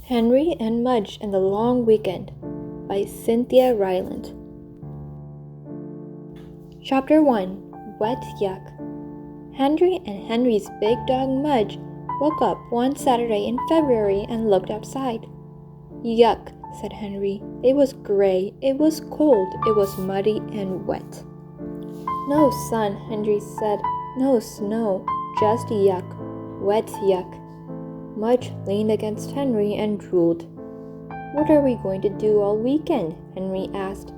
Henry and Mudge and the Long Weekend by Cynthia Ryland. Chapter 1. Wet Yuck. Henry and Henry's big dog Mudge woke up one Saturday in February and looked outside. Yuck, said Henry. It was gray, it was cold, it was muddy and wet. No sun, Henry said. No snow, just yuck, wet yuck. Mudge leaned against Henry and drooled. What are we going to do all weekend? Henry asked.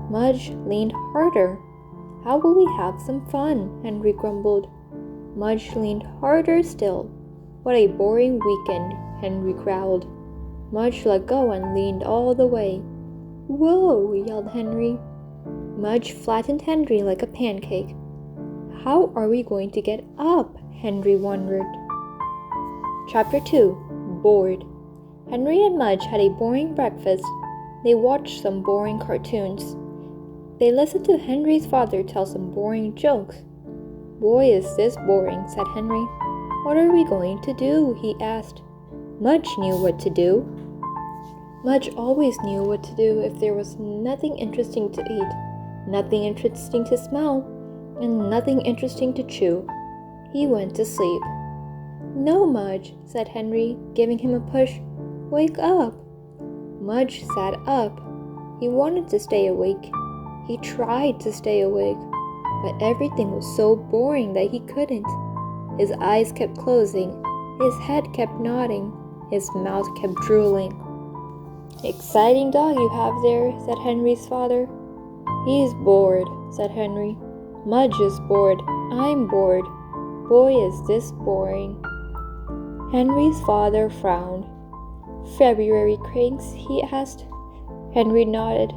Mudge leaned harder. How will we have some fun? Henry grumbled. Mudge leaned harder still. What a boring weekend, Henry growled. Mudge let go and leaned all the way. Whoa, yelled Henry. Mudge flattened Henry like a pancake. How are we going to get up? Henry wondered. Chapter 2. Bored. Henry and Mudge had a boring breakfast. They watched some boring cartoons. They listened to Henry's father tell some boring jokes. Boy, is this boring, said Henry. What are we going to do? He asked. Mudge knew what to do. Mudge always knew what to do if there was nothing interesting to eat, nothing interesting to smell, and nothing interesting to chew. He went to sleep. No, Mudge, said Henry, giving him a push. Wake up. Mudge sat up. He wanted to stay awake. He tried to stay awake, but everything was so boring that he couldn't. His eyes kept closing. His head kept nodding. His mouth kept drooling. Exciting dog you have there, said Henry's father. He's bored, said Henry. Mudge is bored. I'm bored. Boy, is this boring. Henry's father frowned. February cranks, he asked. Henry nodded.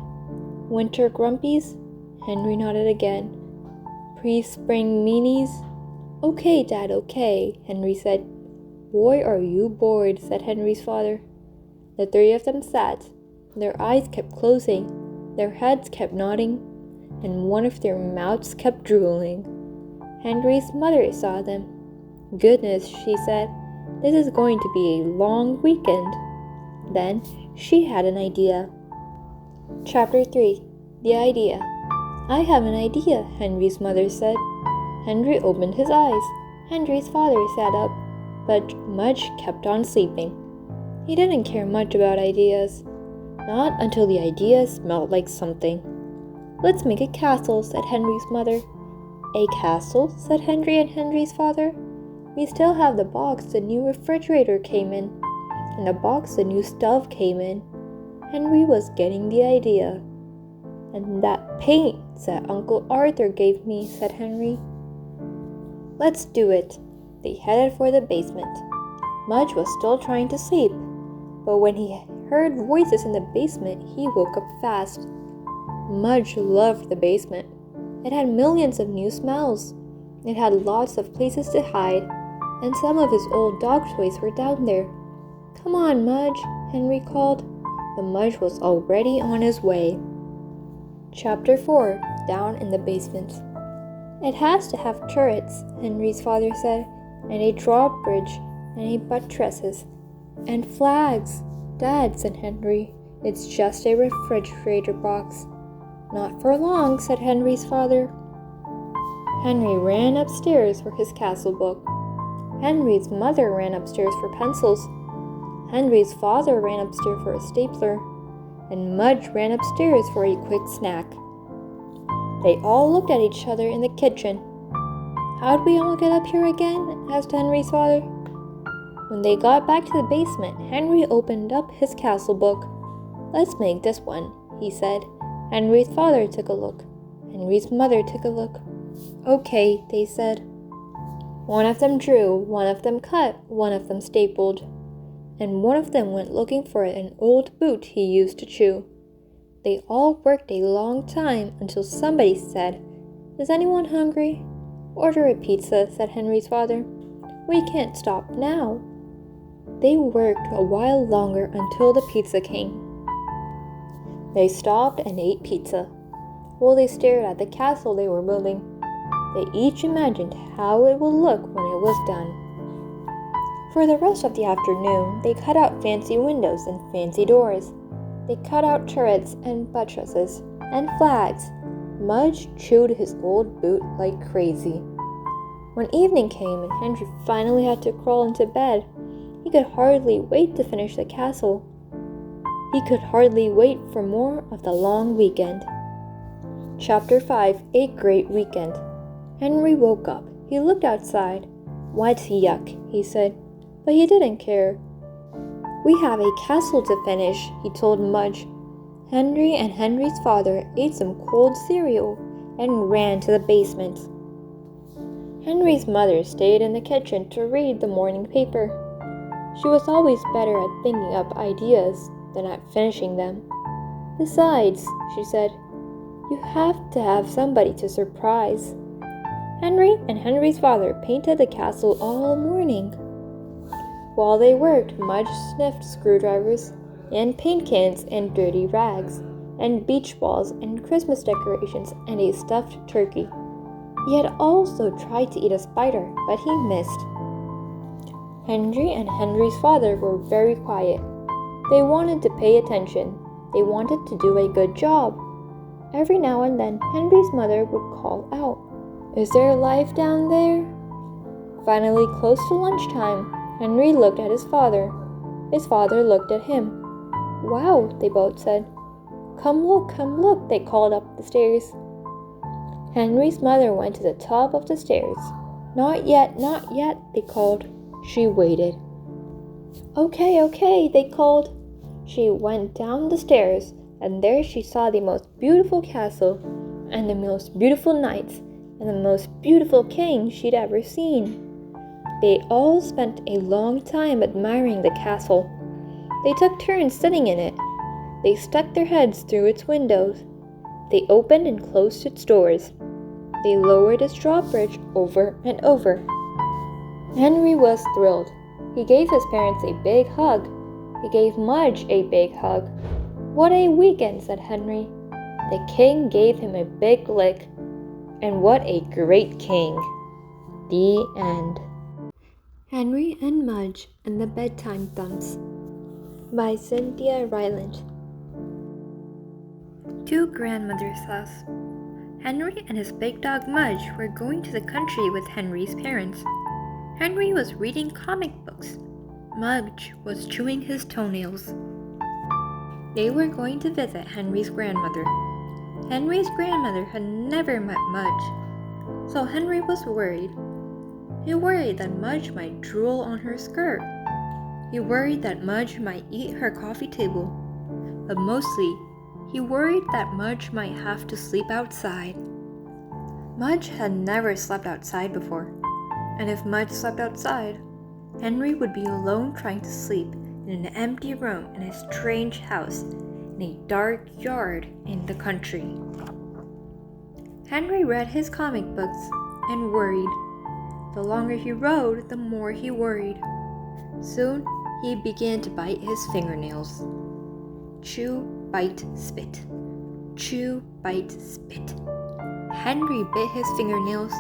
Winter grumpies? Henry nodded again. Pre-spring meanies? Okay, Dad, okay, Henry said. Boy, are you bored, said Henry's father. The three of them sat. Their eyes kept closing, their heads kept nodding, and one of their mouths kept drooling. Henry's mother saw them. Goodness, she said, this is going to be a long weekend. Then she had an idea. Chapter 3. The Idea. I have an idea, Henry's mother said. Henry opened his eyes. Henry's father sat up, but Mudge kept on sleeping. He didn't care much about ideas. Not until the idea smelled like something. Let's make a castle, said Henry's mother. A castle? Said Henry and Henry's father. We still have the box the new refrigerator came in, and the box the new stove came in. Henry was getting the idea. And that paint that Uncle Arthur gave me, said Henry. Let's do it. They headed for the basement. Mudge was still trying to sleep, but when he heard voices in the basement, he woke up fast. Mudge loved the basement. It had millions of new smells. It had lots of places to hide, and some of his old dog toys were down there. Come on, Mudge, Henry called, but Mudge was already on his way. Chapter 4. Down in the basement. It has to have turrets, Henry's father said, and a drawbridge, and a buttresses, and flags. Dad, said Henry, it's just a refrigerator box. Not for long, said Henry's father. Henry ran upstairs for his castle book. Henry's mother ran upstairs for pencils. Henry's father ran upstairs for a stapler. And Mudge ran upstairs for a quick snack. They all looked at each other in the kitchen. How'd we all get up here again? Asked Henry's father. When they got back to the basement, Henry opened up his castle book. Let's make this one, he said. Henry's father took a look. Henry's mother took a look. Okay, they said. One of them drew, one of them cut, one of them stapled, and one of them went looking for an old boot he used to chew. They all worked a long time until somebody said, Is anyone hungry? Order a pizza, said Henry's father. We can't stop now. They worked a while longer until the pizza came. They stopped and ate pizza. While they stared at the castle they were building, they each imagined how it would look when it was done. For the rest of the afternoon, they cut out fancy windows and fancy doors. They cut out turrets and buttresses and flags. Mudge chewed his old boot like crazy. When evening came and Henry finally had to crawl into bed, he could hardly wait to finish the castle. He could hardly wait for more of the long weekend. Chapter 5, A Great Weekend. Henry woke up. He looked outside. "What yuck," he said, but he didn't care. "We have a castle to finish," he told Mudge. Henry and Henry's father ate some cold cereal and ran to the basement. Henry's mother stayed in the kitchen to read the morning paper. She was always better at thinking up ideas than at finishing them. "Besides," she said, "you have to have somebody to surprise." Henry and Henry's father painted the castle all morning. While they worked, Mudge sniffed screwdrivers and paint cans and dirty rags and beach balls and Christmas decorations and a stuffed turkey. He had also tried to eat a spider, but he missed. Henry and Henry's father were very quiet. They wanted to pay attention. They wanted to do a good job. Every now and then, Henry's mother would call out, "Is there life down there?" Finally, close to lunchtime, Henry looked at his father. His father looked at him. "Wow," they both said. Come look," they called up the stairs. Henry's mother went to the top of the stairs. Not yet," they called. She waited. Okay," they called. She went down the stairs, and there she saw the most beautiful castle, and the most beautiful knights, and the most beautiful king she'd ever seen. They all spent a long time admiring the castle. They took turns sitting in it. They stuck their heads through its windows. They opened and closed its doors. They lowered its drawbridge over and over. Henry was thrilled. He gave his parents a big hug. He gave Mudge a big hug. "What a weekend," said Henry. The king gave him a big lick. And what a great king. The end. Henry and Mudge and the Bedtime Thumps by Cynthia Ryland. To Grandmother's house. Henry and his big dog Mudge were going to the country with Henry's parents. Henry was reading comic books. Mudge was chewing his toenails. They were going to visit Henry's grandmother. Henry's grandmother had never met Mudge, so Henry was worried. He worried that Mudge might drool on her skirt. He worried that Mudge might eat her coffee table. But mostly, he worried that Mudge might have to sleep outside. Mudge had never slept outside before, and if Mudge slept outside, Henry would be alone trying to sleep in an empty room in a strange house in a dark yard in the country. Henry read his comic books and worried. The longer he rode, the more he worried. Soon, he began to bite his fingernails. Chew, bite, spit. Chew, bite, spit. Henry bit his fingernails,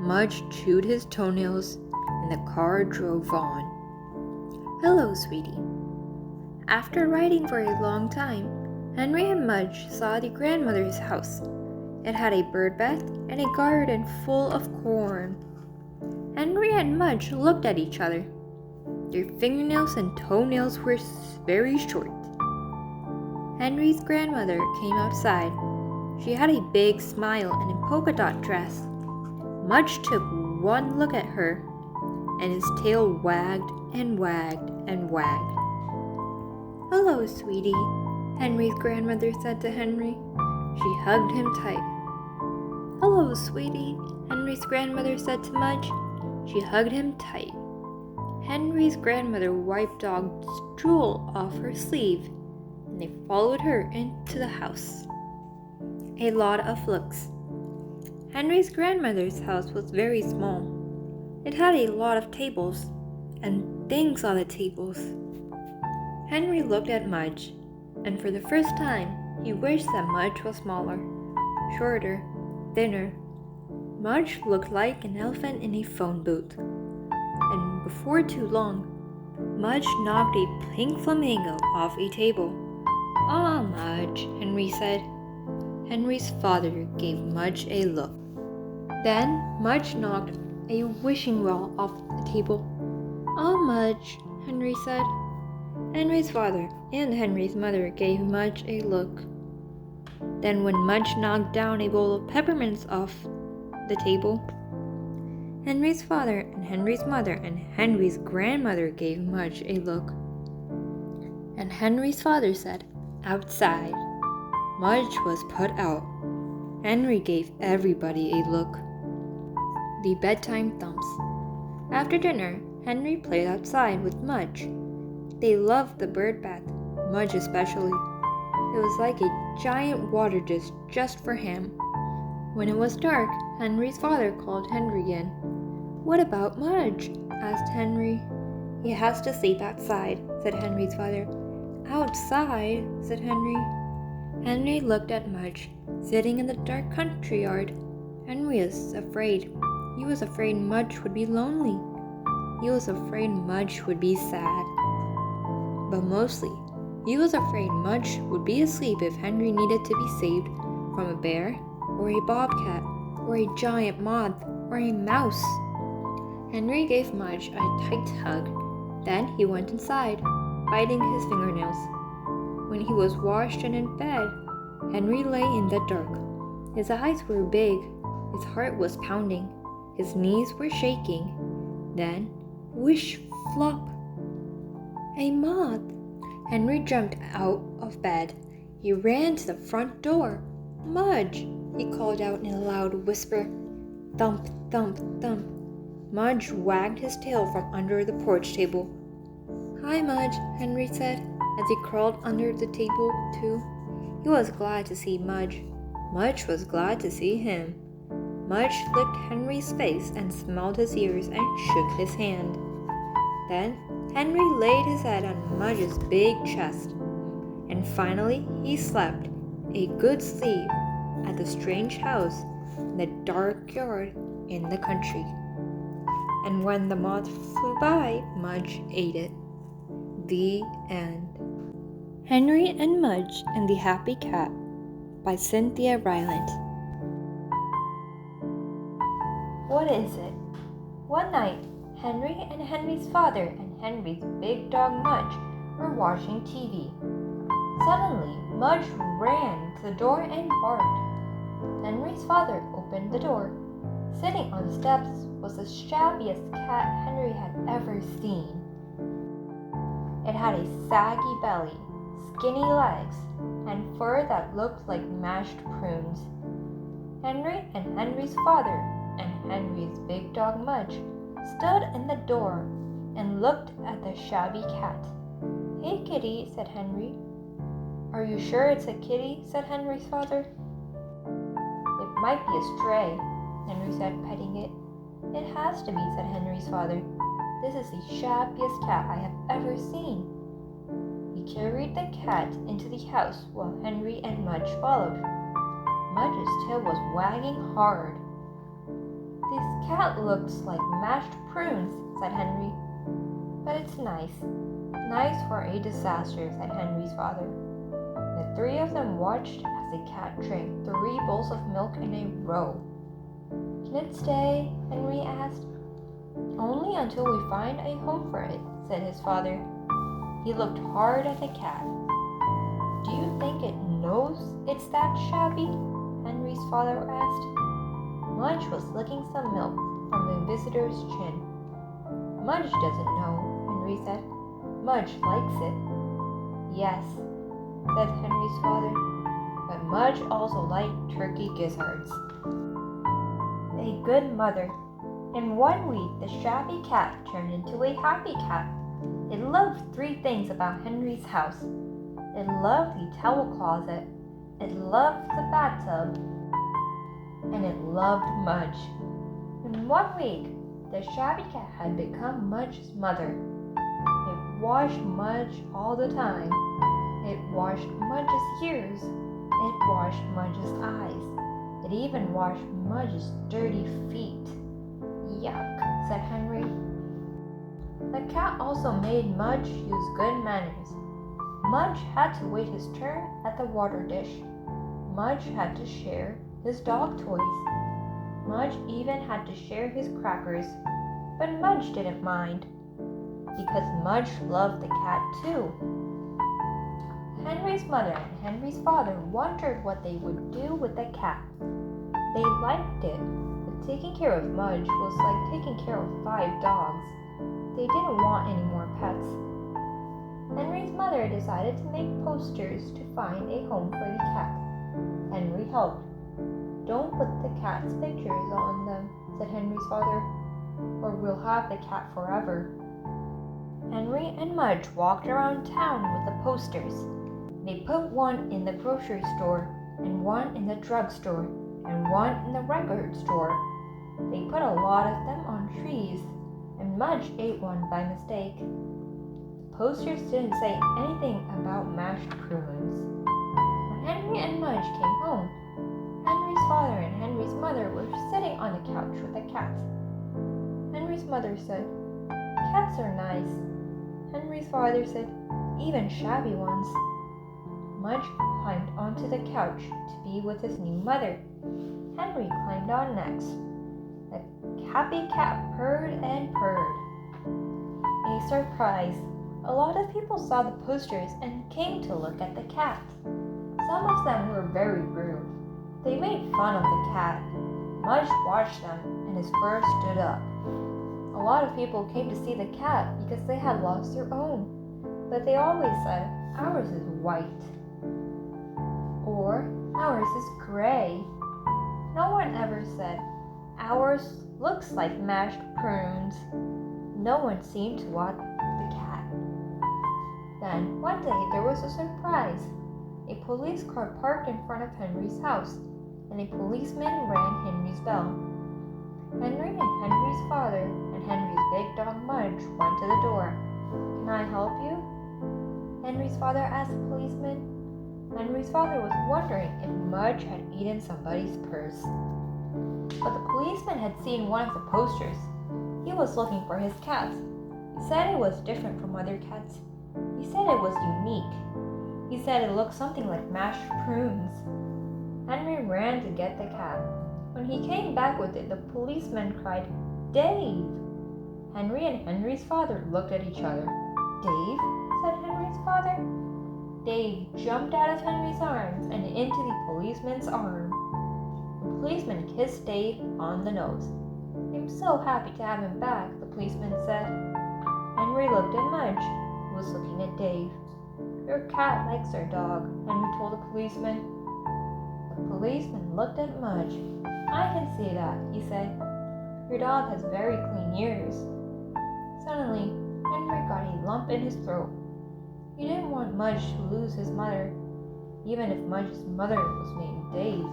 Mudge chewed his toenails, and the car drove on. "Hello, sweetie." After riding for a long time, Henry and Mudge saw the grandmother's house. It had a bird bath and a garden full of corn. Henry and Mudge looked at each other. Their fingernails and toenails were very short. Henry's grandmother came outside. She had a big smile and a polka dot dress. Mudge took one look at her, and his tail wagged and wagged and wagged. "Hello, sweetie," Henry's grandmother said to Henry. She hugged him tight. "Hello, sweetie," Henry's grandmother said to Mudge. She hugged him tight. Henry's grandmother wiped dog's drool off her sleeve, and they followed her into the house. A lot of looks. Henry's grandmother's house was very small. It had a lot of tables, and things on the tables. Henry looked at Mudge, and for the first time, he wished that Mudge was smaller, shorter, thinner. Mudge looked like an elephant in a phone booth, and before too long, Mudge knocked a pink flamingo off a table. "Ah, Mudge," Henry said. Henry's father gave Mudge a look. Then Mudge knocked a wishing well off the table. "Ah, Mudge," Henry said. Henry's father and Henry's mother gave Mudge a look. Then when Mudge knocked down a bowl of peppermints off the table, Henry's father and Henry's mother and Henry's grandmother gave Mudge a look. And Henry's father said, "Outside." Mudge was put out. Henry gave everybody a look. The Bedtime Thumps. After dinner, Henry played outside with Mudge. They loved the bird bath, Mudge especially. It was like a giant water dish just for him. When it was dark, Henry's father called Henry in. "What about Mudge?" asked Henry. "He has to sleep outside," said Henry's father. "Outside?" said Henry. Henry looked at Mudge, sitting in the dark country yard. Henry was afraid. He was afraid Mudge would be lonely. He was afraid Mudge would be sad. But mostly, he was afraid Mudge would be asleep if Henry needed to be saved from a bear, or a bobcat, or a giant moth, or a mouse. Henry gave Mudge a tight hug. Then he went inside, biting his fingernails. When he was washed and in bed, Henry lay in the dark. His eyes were big, his heart was pounding, his knees were shaking. Then, whoosh, flop! A moth! Henry jumped out of bed. He ran to the front door. "Mudge!" he called out in a loud whisper. Thump, thump, thump. Mudge wagged his tail from under the porch table. "Hi, Mudge," Henry said, as he crawled under the table, too. He was glad to see Mudge. Mudge was glad to see him. Mudge licked Henry's face and smelled his ears and shook his hand. Then Henry laid his head on Mudge's big chest. And finally he slept a good sleep at the strange house in the dark yard in the country. And when the moth flew by, Mudge ate it. The end. Henry and Mudge and the Happy Cat by Cynthia Rylant. What is it? One night, Henry and Henry's father and Henry's big dog Mudge were watching TV. Suddenly, Mudge ran to the door and barked. Henry's father opened the door. Sitting on the steps was the shabbiest cat Henry had ever seen. It had a saggy belly, skinny legs, and fur that looked like mashed prunes. Henry and Henry's father and Henry's big dog Mudge stood in the door and looked at the shabby cat. "Hey, kitty," said Henry. "Are you sure it's a kitty?" said Henry's father. "It might be a stray," Henry said, petting it. "It has to be," said Henry's father. "This is the shabbiest cat I have ever seen." He carried the cat into the house while Henry and Mudge followed. Mudge's tail was wagging hard. "This cat looks like mashed prunes," said Henry. "But it's nice. Nice for a disaster," said Henry's father. The three of them watched as the cat drank 3 bowls of milk in a row. "Can it stay?" Henry asked. "Only until we find a home for it," said his father. He looked hard at the cat. "Do you think it knows it's that shabby?" Henry's father asked. Mudge was licking some milk from the visitor's chin. "Mudge doesn't know," Henry said. "Mudge likes it." "Yes," said Henry's father, "but Mudge also liked turkey gizzards." A good mother. In 1 week, the shabby cat turned into a happy cat. It loved 3 things about Henry's house. It loved the towel closet, it loved the bathtub, and it loved Mudge. In 1 week, the shabby cat had become Mudge's mother. It washed Mudge all the time. It washed Mudge's ears. It washed Mudge's eyes. It even washed Mudge's dirty feet. "Yuck," said Henry. The cat also made Mudge use good manners. Mudge had to wait his turn at the water dish. Mudge had to share his dog toys. Mudge even had to share his crackers, but Mudge didn't mind, because Mudge loved the cat too. Henry's mother and Henry's father wondered what they would do with the cat. They liked it, but taking care of Mudge was like taking care of 5 dogs. They didn't want any more pets. Henry's mother decided to make posters to find a home for the cat. Henry helped. "Don't put the cat's pictures on them," said Henry's father, "or we'll have the cat forever." Henry and Mudge walked around town with the posters. They put one in the grocery store, and one in the drugstore, and one in the record store. They put a lot of them on trees, and Mudge ate one by mistake. The posters didn't say anything about mashed prunes. When Henry and Mudge came home, Henry's father and Henry's mother were sitting on the couch with the cat. Henry's mother said, "Cats are nice." Henry's father said, "Even shabby ones." Mudge climbed onto the couch to be with his new mother. Henry climbed on next. The happy cat purred and purred. A surprise! A lot of people saw the posters and came to look at the cat. Some of them were very rude. They made fun of the cat. Mudge watched them, and his fur stood up. A lot of people came to see the cat because they had lost their own, but they always said, "Ours is white," or "Ours is gray." No one ever said, "Ours looks like mashed prunes." No one seemed to want the cat. Then, one day, there was a surprise. A police car parked in front of Henry's house, and a policeman rang Henry's bell. Henry and Henry's father and Henry's big dog Mudge went to the door. "Can I help you?" Henry's father asked the policeman. Henry's father was wondering if Mudge had eaten somebody's purse. But the policeman had seen one of the posters. He was looking for his cat. He said it was different from other cats. He said it was unique. He said it looked something like mashed prunes. Henry ran to get the cat. When he came back with it, the policeman cried, "Dave!" Henry and Henry's father looked at each other. "Dave?" said Henry's father. Dave jumped out of Henry's arms and into the policeman's arm. The policeman kissed Dave on the nose. "I'm so happy to have him back," the policeman said. Henry looked at Mudge, who was looking at Dave. "Your cat likes our dog," Henry told the policeman. The policeman looked at Mudge. "I can see that," he said. "Your dog has very clean ears." Suddenly, Henry got a lump in his throat. He didn't want Mudge to lose his mother, even if Mudge's mother was named Dave.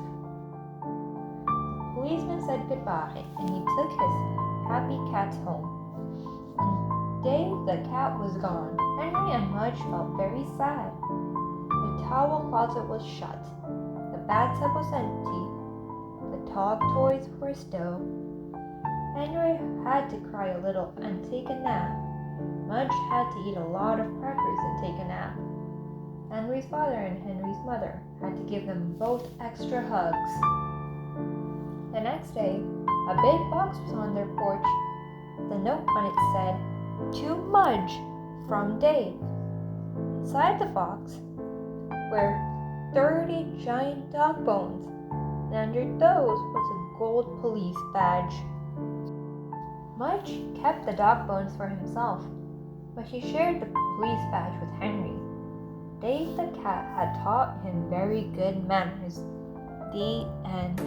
The policeman said goodbye, and he took his happy cats home. When Dave the cat was gone, Henry and Mudge felt very sad. The towel closet was shut. The bathtub was empty. The dog toys were still. Henry had to cry a little and take a nap. Mudge had to eat a lot of crackers and take a nap. Henry's father and Henry's mother had to give them both extra hugs. The next day, a big box was on their porch. The note on it said, "To Mudge, from Dave." Inside the box were 30 giant dog bones, and under those was a gold police badge. Mudge kept the dog bones for himself, but he shared the police badge with Henry. Dave the cat had taught him very good manners. The end.